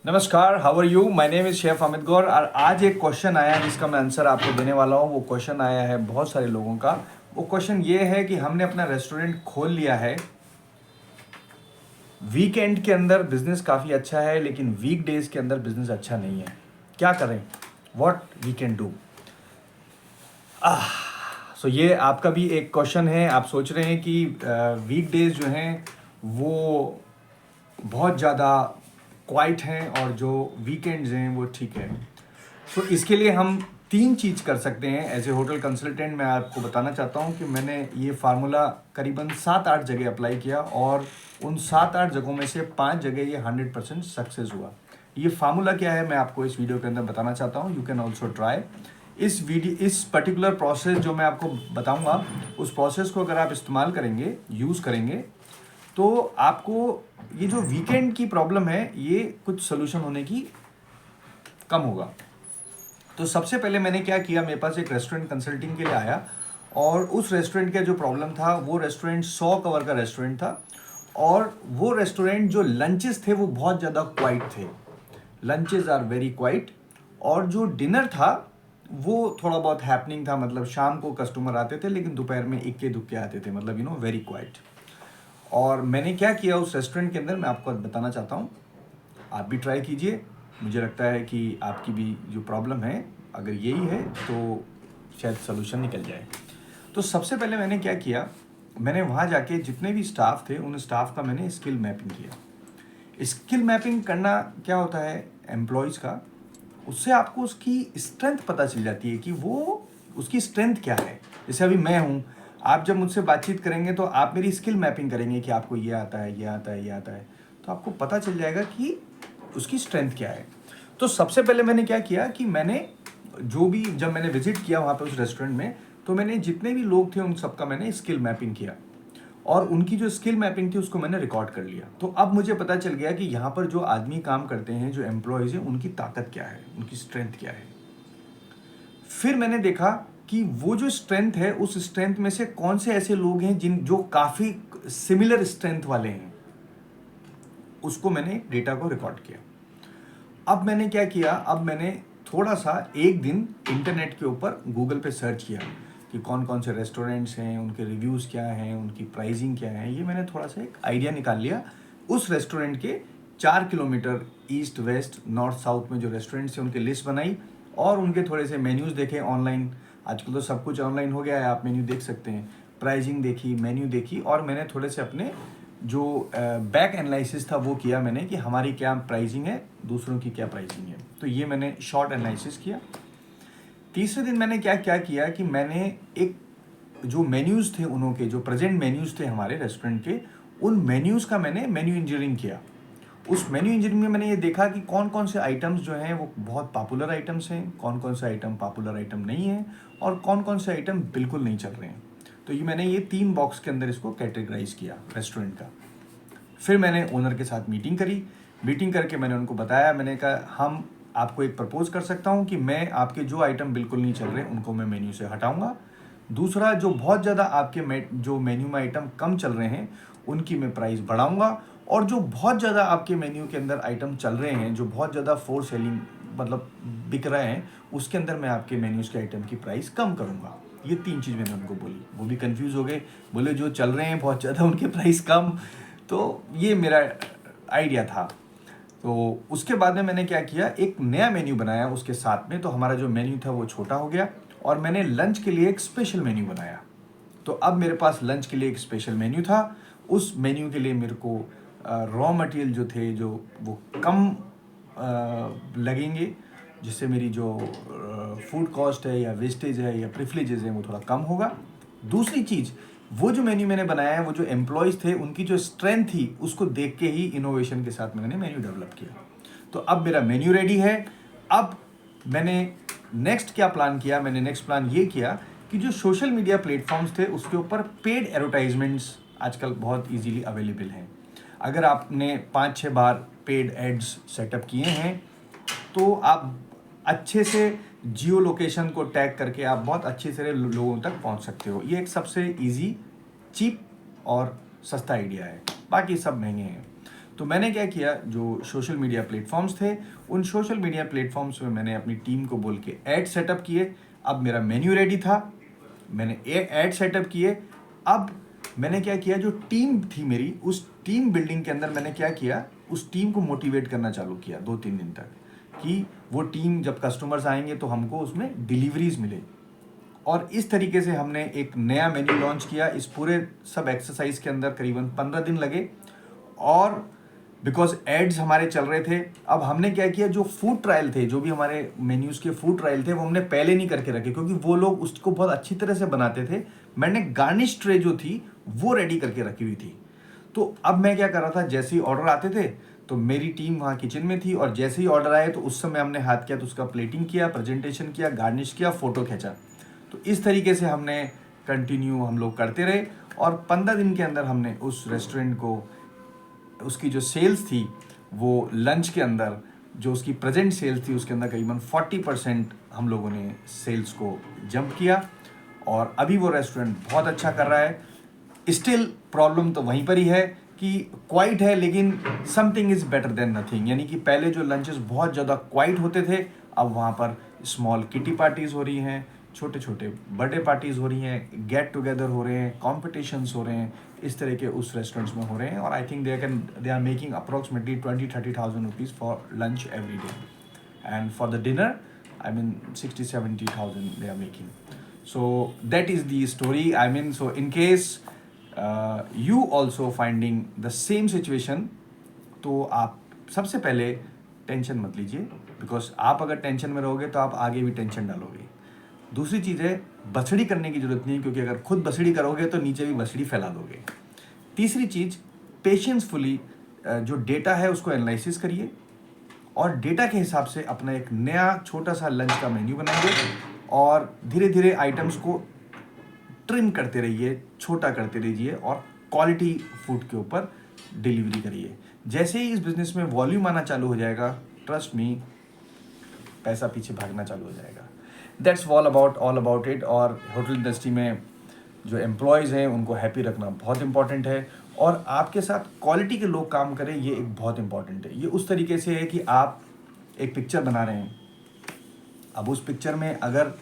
नमस्कार, how are you. My name is chef Amit Gaur. और आज एक क्वेश्चन आया है जिसका मैं आंसर आपको देने वाला हूँ। वो क्वेश्चन आया है बहुत सारे लोगों का। वो क्वेश्चन ये है कि हमने अपना रेस्टोरेंट खोल लिया है, वीकेंड के अंदर बिजनेस काफ़ी अच्छा है लेकिन वीक डेज के अंदर बिजनेस अच्छा नहीं है, क्या करें, वॉट वी कैन डू। सो ये आपका भी एक क्वेश्चन है। आप सोच रहे हैं कि वीक डेज जो हैं वो बहुत ज़्यादा क्वाइट हैं और जो वीकेंड्स हैं वो ठीक है। सो इसके लिए हम तीन चीज़ कर सकते हैं। एज ए होटल कंसल्टेंट मैं आपको बताना चाहता हूँ कि मैंने ये फार्मूला करीबन 7-8 जगह अप्लाई किया और उन 7-8 जगहों में से 5 जगह ये 100% सक्सेस हुआ। ये फार्मूला क्या है मैं आपको इस वीडियो के अंदर बताना चाहता हूँ। यू कैन ऑल्सो ट्राई इस पर्टिकुलर प्रोसेस जो मैं आपको बताऊँगा, उस प्रोसेस को अगर आप इस्तेमाल करेंगे, यूज़ करेंगे, तो आपको ये जो वीकेंड की प्रॉब्लम है ये कुछ सोल्यूशन होने की कम होगा। तो सबसे पहले मैंने क्या किया, मेरे पास एक रेस्टोरेंट कंसल्टिंग के लिए आया और उस रेस्टोरेंट का जो प्रॉब्लम था, वो रेस्टोरेंट 100 कवर का रेस्टोरेंट था और वो रेस्टोरेंट जो लंचेस थे वो बहुत ज़्यादा क्वाइट थे। लंचेस आर वेरी क्वाइट और जो डिनर था वो थोड़ा बहुत हैपनिंग था, मतलब शाम को कस्टमर आते थे लेकिन दोपहर में इक्के दुक्के आते थे, मतलब वेरी क्वाइट। और मैंने क्या किया उस रेस्टोरेंट के अंदर, मैं आपको बताना चाहता हूँ, आप भी ट्राई कीजिए। मुझे लगता है कि आपकी भी जो प्रॉब्लम है अगर यही है तो शायद सोल्यूशन निकल जाए। तो सबसे पहले मैंने क्या किया, मैंने वहाँ जाके जितने भी स्टाफ थे उन स्टाफ का मैंने स्किल मैपिंग किया। स्किल मैपिंग करना क्या होता है एम्प्लॉयज़ का, उससे आपको उसकी स्ट्रेंथ पता चल जाती है कि वो उसकी स्ट्रेंथ क्या है। जैसे अभी मैं हूँ, आप जब मुझसे बातचीत करेंगे तो आप मेरी स्किल मैपिंग करेंगे कि आपको ये आता है, ये आता है, ये आता है, तो आपको पता चल जाएगा कि उसकी स्ट्रेंथ क्या है। तो सबसे पहले मैंने क्या किया कि जब मैंने विजिट किया वहाँ पे उस रेस्टोरेंट में, तो मैंने जितने भी लोग थे उन सबका मैंने स्किल मैपिंग किया और उनकी जो स्किल मैपिंग थी उसको मैंने रिकॉर्ड कर लिया। तो अब मुझे पता चल गया कि यहाँ पर जो आदमी काम करते हैं, जो एम्प्लॉयज़ हैं, उनकी ताकत क्या है, उनकी स्ट्रेंथ क्या है। फिर मैंने देखा कि वो जो स्ट्रेंथ है, उस स्ट्रेंथ में से कौन से ऐसे लोग हैं जो काफ़ी सिमिलर स्ट्रेंथ वाले हैं, उसको मैंने डेटा को रिकॉर्ड किया। अब मैंने क्या किया, अब मैंने थोड़ा सा एक दिन इंटरनेट के ऊपर गूगल पे सर्च किया कि कौन कौन से रेस्टोरेंट्स हैं, उनके रिव्यूज़ क्या हैं, उनकी प्राइसिंग क्या है। ये मैंने थोड़ा सा एक आइडिया निकाल लिया। उस रेस्टोरेंट के 4 kilometre east west north south में जो रेस्टोरेंट्स हैं उनकी लिस्ट बनाई और उनके थोड़े से मेन्यूज़ देखे ऑनलाइन। आजकल तो सब कुछ ऑनलाइन हो गया है, आप मेन्यू देख सकते हैं। प्राइसिंग देखी, मेन्यू देखी और मैंने थोड़े से अपने जो बैक एनालिसिस था वो किया मैंने कि हमारी क्या प्राइसिंग है, दूसरों की क्या प्राइसिंग है। तो ये मैंने शॉर्ट एनालिसिस किया। तीसरे दिन मैंने क्या क्या किया कि मैंने एक जो मेन्यूज़ थे उनके, जो प्रेजेंट मेन्यूज़ थे हमारे रेस्टोरेंट के, उन मेन्यूज़ का मैंने मेन्यू इंजीनियरिंग किया। उस मेन्यू इंजीनियरिंग में मैंने ये देखा कि कौन कौन से आइटम्स जो हैं वो बहुत पॉपुलर आइटम्स हैं, कौन कौन से आइटम पॉपुलर आइटम नहीं है और कौन कौन से आइटम बिल्कुल नहीं चल रहे हैं। तो ये मैंने ये 3 बॉक्स के अंदर इसको कैटेगराइज किया रेस्टोरेंट का। फिर मैंने ओनर के साथ मीटिंग करी। मीटिंग करके मैंने उनको बताया, मैंने कहा हम आपको एक प्रपोज कर सकता हूँ कि मैं आपके जो आइटम बिल्कुल नहीं चल रहे उनको मैं मेन्यू से हटाऊंगा। दूसरा, जो बहुत ज़्यादा आपके जो मेन्यू में आइटम कम चल रहे हैं उनकी मैं प्राइस बढ़ाऊंगा और जो बहुत ज़्यादा आपके मेन्यू के अंदर आइटम चल रहे हैं, जो बहुत ज़्यादा फोर सेलिंग मतलब बिक रहे हैं, उसके अंदर मैं आपके मेन्यूज़ के आइटम की प्राइस कम करूँगा। ये 3 चीज़ मैंने उनको बोली। वो भी कंफ्यूज हो गए, बोले जो चल रहे हैं बहुत ज़्यादा उनके प्राइस कम। तो ये मेरा आइडिया था। तो उसके बाद में मैंने क्या किया, एक नया मेन्यू बनाया उसके साथ में। तो हमारा जो मेन्यू था वो छोटा हो गया और मैंने लंच के लिए एक स्पेशल मेन्यू बनाया। तो अब मेरे पास लंच के लिए एक स्पेशल मेन्यू था। उस मेन्यू के लिए मेरे को रॉ मटेरियल जो थे जो वो कम लगेंगे, जिससे मेरी जो फूड कॉस्ट है या वेस्टेज है या प्रिफिलेजेस है वो थोड़ा कम होगा। दूसरी चीज़, वो जो मेन्यू मैंने बनाया है, वो जो एम्प्लॉयज़ थे उनकी जो स्ट्रेंथ थी उसको देख के ही इनोवेशन के साथ मैंने मेन्यू डेवलप किया। तो अब मेरा मेन्यू रेडी है। अब मैंने नेक्स्ट क्या प्लान किया, मैंने नेक्स्ट प्लान ये किया कि जो सोशल मीडिया प्लेटफॉर्म्स थे उसके ऊपर पेड एडवर्टाइजमेंट्स आजकल बहुत इजीली अवेलेबल हैं। अगर आपने 5-6 बार पेड एड्स सेटअप किए हैं तो आप अच्छे से जियो लोकेशन को टैग करके आप बहुत अच्छे से लोगों तक पहुंच सकते हो। ये एक सबसे इजी, चीप और सस्ता आइडिया है, बाकी सब महंगे हैं। तो मैंने क्या किया, जो सोशल मीडिया प्लेटफॉर्म्स थे उन सोशल मीडिया प्लेटफॉर्म्स में मैंने अपनी टीम को बोल के ऐड सेटअप किए। अब मेरा मेन्यू रेडी था, मैंने ऐड सेटअप किए। अब मैंने क्या किया, जो टीम थी मेरी, उस टीम बिल्डिंग के अंदर मैंने क्या किया, उस टीम को मोटिवेट करना चालू किया 2-3 दिन तक, कि वो टीम जब कस्टमर्स आएंगे तो हमको उसमें डिलीवरीज मिले। और इस तरीके से हमने एक नया मेन्यू लॉन्च किया। इस पूरे सब एक्सरसाइज के अंदर करीबन 15 दिन लगे, और बिकॉज एड्स हमारे चल रहे थे। अब हमने क्या किया, जो फूड ट्रायल थे, जो भी हमारे मेन्यूज़ के फूड ट्रायल थे, वो हमने पहले नहीं करके रखे, क्योंकि वो लोग उसको बहुत अच्छी तरह से बनाते थे। मैंने गार्निश ट्रे जो थी वो रेडी करके रखी हुई थी। तो अब मैं क्या कर रहा था, जैसे ही ऑर्डर आते थे तो मेरी टीम वहाँ किचन में थी, और जैसे ही ऑर्डर आए तो उस समय हमने हाथ किया तो उसका प्लेटिंग किया, प्रेजेंटेशन किया, गार्निश किया, फ़ोटो खींचा। तो इस तरीके से हमने कंटिन्यू हम लोग करते रहे, और 15 दिन के अंदर हमने उस रेस्टोरेंट को, उसकी जो सेल्स थी वो लंच के अंदर, जो उसकी प्रेजेंट सेल्स थी उसके अंदर करीबन 40% हम लोगों ने सेल्स को जंप किया। और अभी वो रेस्टोरेंट बहुत अच्छा कर रहा है। स्टिल प्रॉब्लम तो वहीं पर ही है कि क्वाइट है, लेकिन something is better than nothing. यानी कि पहले जो लंचेस बहुत ज़्यादा क्वाइट होते थे, अब वहाँ पर स्मॉल किटी पार्टीज़ हो रही हैं, छोटे छोटे बर्थडे पार्टीज़ हो रही हैं, गेट टुगेदर हो रहे हैं, कॉम्पिटिशन्स हो रहे हैं, इस तरह के उस रेस्टोरेंट्स में हो रहे हैं। और I think they are making approximately 20-30,000 rupees for lunch every day, and for the dinner I mean 60-70,000 they are making. So that is the story. I mean, so in case you also finding the same situation, तो आप सबसे पहले tension मत लीजिए, because आप अगर tension में रहोगे तो आप आगे भी टेंशन डालोगे। दूसरी चीज़ है, बसड़ी करने की जरूरत नहीं है, क्योंकि अगर खुद बसड़ी करोगे तो नीचे भी बसड़ी फैला दोगे। तीसरी चीज़, पेशेंसफुली जो डेटा है उसको एनालिसिस करिए, और डेटा के हिसाब से अपना एक नया छोटा सा लंच का मेन्यू बनाइए, और धीरे धीरे आइटम्स को ट्रिम करते रहिए, छोटा करते रहिए, और क्वालिटी फूड के ऊपर डिलीवरी करिए। जैसे ही इस बिज़नेस में वॉल्यूम आना चालू हो जाएगा, ट्रस्ट मी, पैसा पीछे भागना चालू हो जाएगा। That's all about it. और होटल इंडस्ट्री में जो एम्प्लॉयज़ हैं उनको हैप्पी रखना बहुत इंपॉर्टेंट है, और आपके साथ क्वालिटी के लोग काम करें, ये एक बहुत इंपॉर्टेंट है। ये उस तरीके से है कि आप एक पिक्चर बना रहे हैं, अब उस पिक्चर में अगर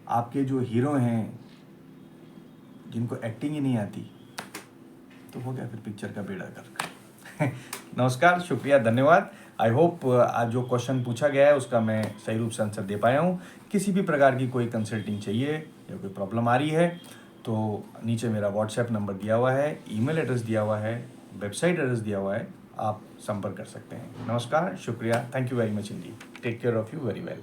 आपके जो हीरो हैं जिनको एक्टिंग ही नहीं आती, तो हो गया फिर पिक्चर का बेड़ा गर्क। नमस्कार, शुक्रिया, धन्यवाद। आई होप आज जो क्वेश्चन पूछा गया है उसका मैं सही रूप से आंसर दे पाया हूँ। किसी भी प्रकार की कोई कंसल्टिंग चाहिए या कोई प्रॉब्लम आ रही है तो नीचे मेरा व्हाट्सएप नंबर दिया हुआ है, ईमेल एड्रेस दिया हुआ है, वेबसाइट एड्रेस दिया हुआ है, आप संपर्क कर सकते हैं। नमस्कार, शुक्रिया, thank you very much indeed. Take care of you very well.